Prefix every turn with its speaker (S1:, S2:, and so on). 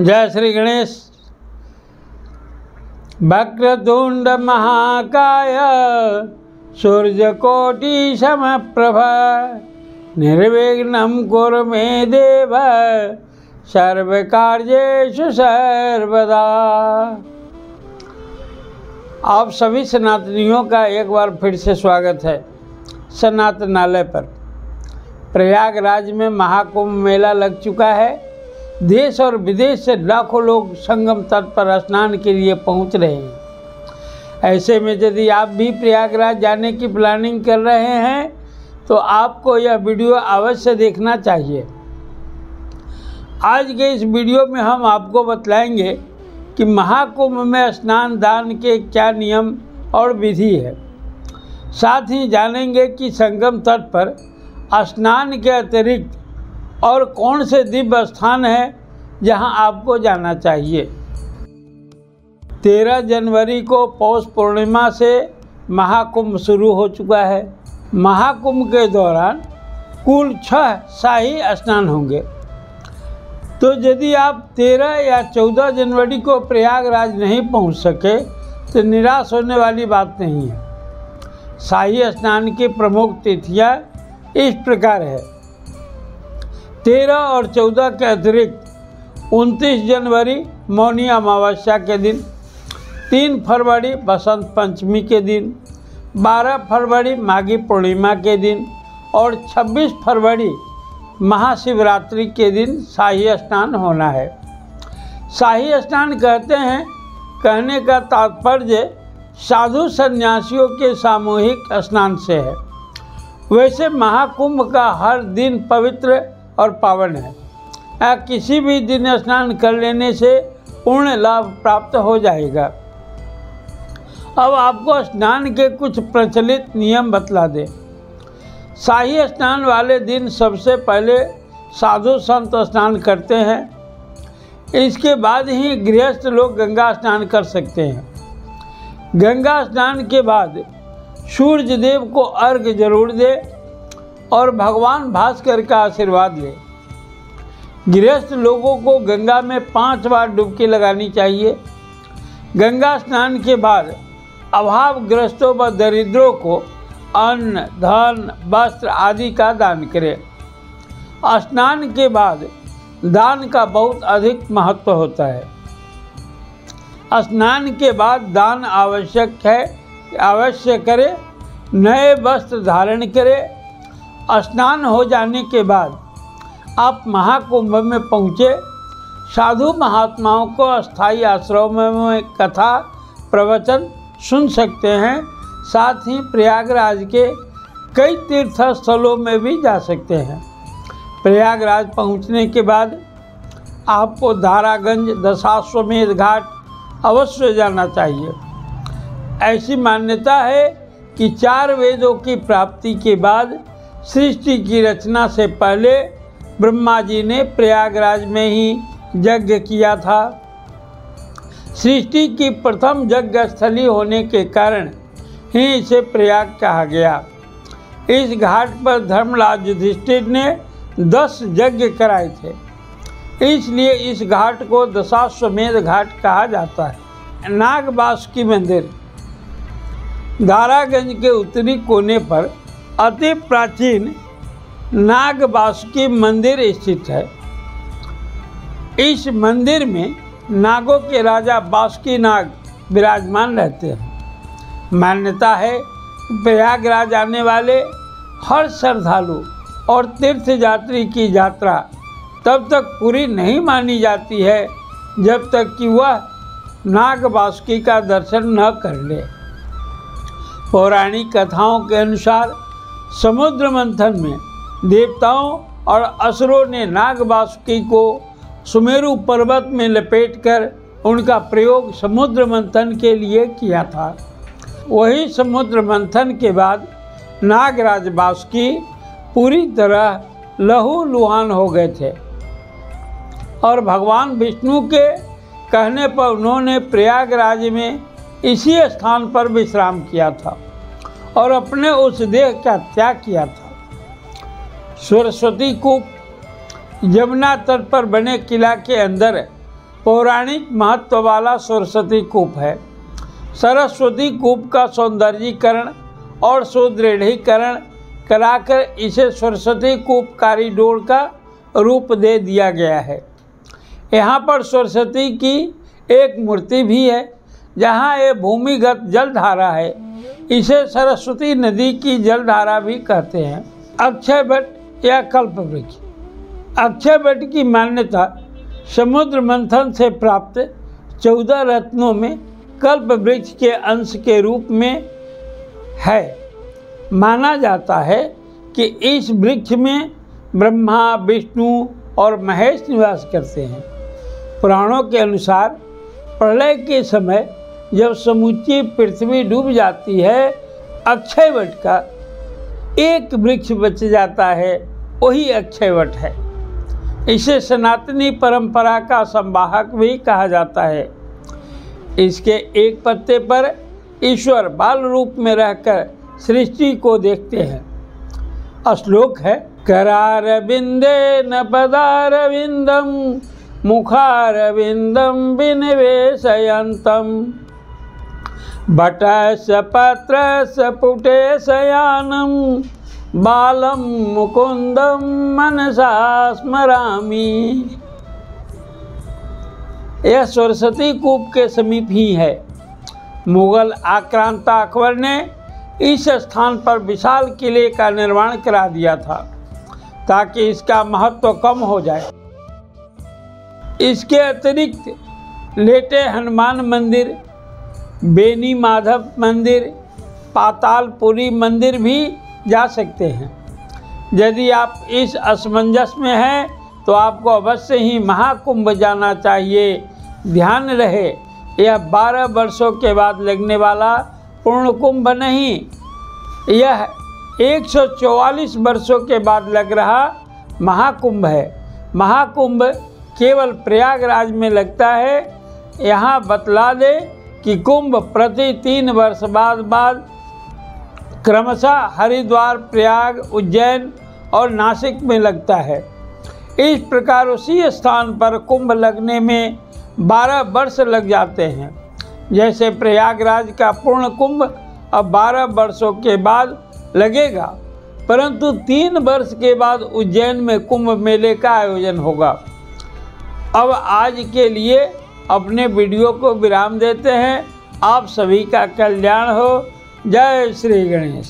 S1: जय श्री गणेश। वक्रतुंड महाकाय सूर्यकोटि समप्रभ निर्विघ्नं कुरु मे देव सर्वकार्येषु सर्वदा। आप सभी सनातनियों का एक बार फिर से स्वागत है। सनातनालय पर प्रयागराज में महाकुंभ मेला लग चुका है। देश और विदेश से लाखों लोग संगम तट पर स्नान के लिए पहुंच रहे हैं। ऐसे में यदि आप भी प्रयागराज जाने की प्लानिंग कर रहे हैं तो आपको यह वीडियो अवश्य देखना चाहिए। आज के इस वीडियो में हम आपको बतलाएंगे कि महाकुंभ में स्नान दान के क्या नियम और विधि है। साथ ही जानेंगे कि संगम तट पर स्नान के अतिरिक्त और कौन से दिव्य स्थान है जहां आपको जाना चाहिए। 13 जनवरी को पौष पूर्णिमा से महाकुंभ शुरू हो चुका है। महाकुंभ के दौरान कुल 6 शाही स्नान होंगे। तो यदि आप 13 या 14 जनवरी को प्रयागराज नहीं पहुंच सके तो निराश होने वाली बात नहीं है। शाही स्नान की प्रमुख तिथियां इस प्रकार है। 13 और 14 के अतिरिक्त 29 जनवरी मौनी अमावस्या के दिन, 3 फरवरी बसंत पंचमी के दिन, 12 फरवरी माघी पूर्णिमा के दिन और 26 फरवरी महाशिवरात्रि के दिन शाही स्नान होना है। शाही स्नान कहने का तात्पर्य साधु सन्यासियों के सामूहिक स्नान से है। वैसे महाकुंभ का हर दिन पवित्र और पावन है। किसी भी दिन स्नान कर लेने से पूर्ण लाभ प्राप्त हो जाएगा। अब आपको स्नान के कुछ प्रचलित नियम बतला दें। शाही स्नान वाले दिन सबसे पहले साधु संत स्नान करते हैं। इसके बाद ही गृहस्थ लोग गंगा स्नान कर सकते हैं। गंगा स्नान के बाद सूर्य देव को अर्घ्य जरूर दे और भगवान भास्कर का आशीर्वाद ले। गृहस्थ लोगों को गंगा में 5 बार डुबकी लगानी चाहिए। गंगा स्नान के बाद अभावग्रस्तों व दरिद्रों को अन्न, धन, वस्त्र आदि का दान करें। स्नान के बाद दान का बहुत अधिक महत्व होता है। स्नान के बाद दान अवश्य करें। नए वस्त्र धारण करें। स्नान हो जाने के बाद आप महाकुंभ में पहुँचे। साधु महात्माओं को अस्थायी आश्रमों में कथा प्रवचन सुन सकते हैं। साथ ही प्रयागराज के कई तीर्थ स्थलों में भी जा सकते हैं। प्रयागराज पहुँचने के बाद आपको दारागंज दशाश्वमेध घाट अवश्य जाना चाहिए। ऐसी मान्यता है कि 4 वेदों की प्राप्ति के बाद सृष्टि की रचना से पहले ब्रह्मा जी ने प्रयागराज में ही यज्ञ किया था। सृष्टि की प्रथम यज्ञ स्थली होने के कारण ही इसे प्रयाग कहा गया। इस घाट पर धर्मराज युधिष्ठिर ने 10 यज्ञ कराए थे। इसलिए इस घाट को दशाश्वमेध घाट कहा जाता है। नाग वासुकी मंदिर दारागंज के उत्तरी कोने पर अति प्राचीन नाग वासुकी मंदिर स्थित है। इस मंदिर में नागों के राजा वासुकी नाग विराजमान रहते हैं। मान्यता है प्रयागराज आने वाले हर श्रद्धालु और तीर्थयात्री की यात्रा तब तक पूरी नहीं मानी जाती है जब तक कि वह नाग वासुकी का दर्शन न कर ले। पौराणिक कथाओं के अनुसार समुद्र मंथन में देवताओं और असुरों ने नाग वासुकी को सुमेरु पर्वत में लपेटकर उनका प्रयोग समुद्र मंथन के लिए किया था। वही समुद्र मंथन के बाद नागराज वासुकी पूरी तरह लहूलुहान हो गए थे और भगवान विष्णु के कहने पर उन्होंने प्रयागराज में इसी स्थान पर विश्राम किया था और अपने उस देह का त्याग किया था। सरस्वती कूप यमुना तट पर बने किला के अंदर पौराणिक महत्व वाला सरस्वती कूप है। सरस्वती कूप का सौंदर्यीकरण और सुदृढ़ीकरण कराकर इसे सरस्वती कूप कॉरिडोर का रूप दे दिया गया है। यहाँ पर सरस्वती की एक मूर्ति भी है। जहाँ ये भूमिगत जलधारा है, इसे सरस्वती नदी की जलधारा भी कहते हैं। अक्षय वट या कल्पवृक्ष। अक्षय वट की मान्यता समुद्र मंथन से प्राप्त 14 रत्नों में कल्प वृक्ष के अंश के रूप में है। माना जाता है कि इस वृक्ष में ब्रह्मा, विष्णु और महेश निवास करते हैं। पुराणों के अनुसार प्रलय के समय जब समूची पृथ्वी डूब जाती है, अक्षय वट का एक वृक्ष बच जाता है, वही अक्षय वट है। इसे सनातनी परंपरा का संवाहक भी कहा जाता है। इसके एक पत्ते पर ईश्वर बाल रूप में रहकर सृष्टि को देखते हैं। श्लोक है, करारविंदे न पदारविंदम मुखारविंदम विनिवेशयन्तम बटस पत्रस पुटे शयानम बालम मुकुंदम मनसा स्मरामि। यह सरस्वती कूप के समीप ही है। मुगल आक्रांता अकबर ने इस स्थान पर विशाल किले का निर्माण करा दिया था ताकि इसका महत्व कम हो जाए। इसके अतिरिक्त लेटे हनुमान मंदिर, बेनी माधव मंदिर, पातालपुरी मंदिर भी जा सकते हैं। यदि आप इस असमंजस में हैं तो आपको अवश्य ही महाकुंभ जाना चाहिए। ध्यान रहे, यह 12 वर्षों के बाद लगने वाला पूर्ण कुंभ नहीं, यह 144 वर्षों के बाद लग रहा महाकुंभ है। महाकुंभ केवल प्रयागराज में लगता है। यहाँ बतला दे कि कुंभ प्रति 3 वर्ष बाद क्रमशः हरिद्वार, प्रयाग, उज्जैन और नासिक में लगता है। इस प्रकार उसी स्थान पर कुंभ लगने में 12 वर्ष लग जाते हैं। जैसे प्रयागराज का पूर्ण कुंभ अब 12 वर्षों के बाद लगेगा, परंतु 3 वर्ष के बाद उज्जैन में कुंभ मेले का आयोजन होगा। अब आज के लिए अपने वीडियो को विराम देते हैं। आप सभी का कल्याण हो। जय श्री गणेश।